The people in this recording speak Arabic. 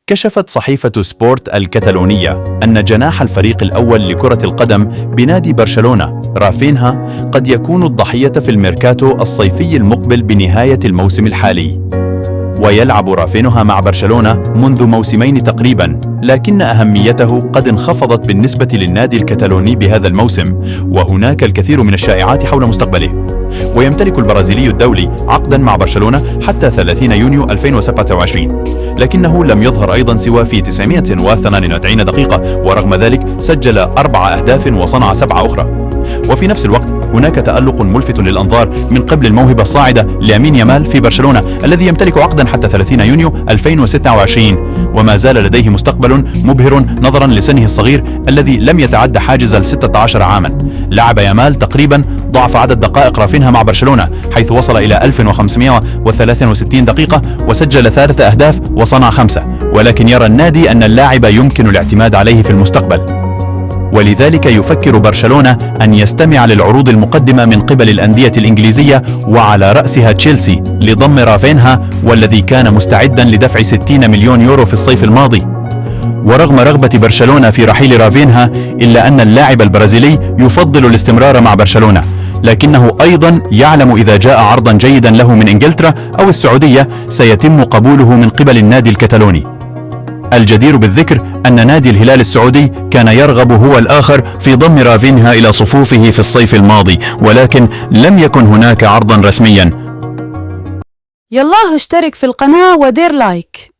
كشفت صحيفة سبورت الكتالونية أن جناح الفريق الأول لكرة القدم بنادي برشلونة رافينها قد يكون الضحية في الميركاتو الصيفي المقبل بنهاية الموسم الحالي. ويلعب رافينها مع برشلونة منذ موسمين تقريبا، لكن أهميته قد انخفضت بالنسبة للنادي الكتالوني بهذا الموسم، وهناك الكثير من الشائعات حول مستقبله. ويمتلك البرازيلي الدولي عقدا مع برشلونة حتى 30 يونيو 2027، لكنه لم يظهر أيضا سوى في 992 دقيقة، ورغم ذلك سجل 4 أهداف وصنع 7 أخرى. وفي نفس الوقت هناك تألق ملفت للأنظار من قبل الموهبة الصاعدة لامين يامال في برشلونة الذي يمتلك عقدا حتى 30 يونيو 2026، وما زال لديه مستقبل مبهر نظرا لسنه الصغير الذي لم يتعدى حاجز 16 عاما. لعب يامال تقريبا ضعف عدد دقائق رافينها مع برشلونة، حيث وصل إلى 1563 دقيقة وسجل 3 أهداف وصنع 5، ولكن يرى النادي أن اللاعب يمكن الاعتماد عليه في المستقبل، ولذلك يفكر برشلونة أن يستمع للعروض المقدمة من قبل الأندية الإنجليزية وعلى رأسها تشيلسي لضم رافينها، والذي كان مستعدا لدفع 60 مليون يورو في الصيف الماضي. ورغم رغبة برشلونة في رحيل رافينها، إلا أن اللاعب البرازيلي يفضل الاستمرار مع برشلونة، لكنه أيضا يعلم إذا جاء عرضا جيدا له من إنجلترا أو السعودية سيتم قبوله من قبل النادي الكتالوني. الجدير بالذكر أن نادي الهلال السعودي كان يرغب هو الآخر في ضم رافينها إلى صفوفه في الصيف الماضي، ولكن لم يكن هناك عرضا رسميا. يلا اشترك في القناة ودير لايك.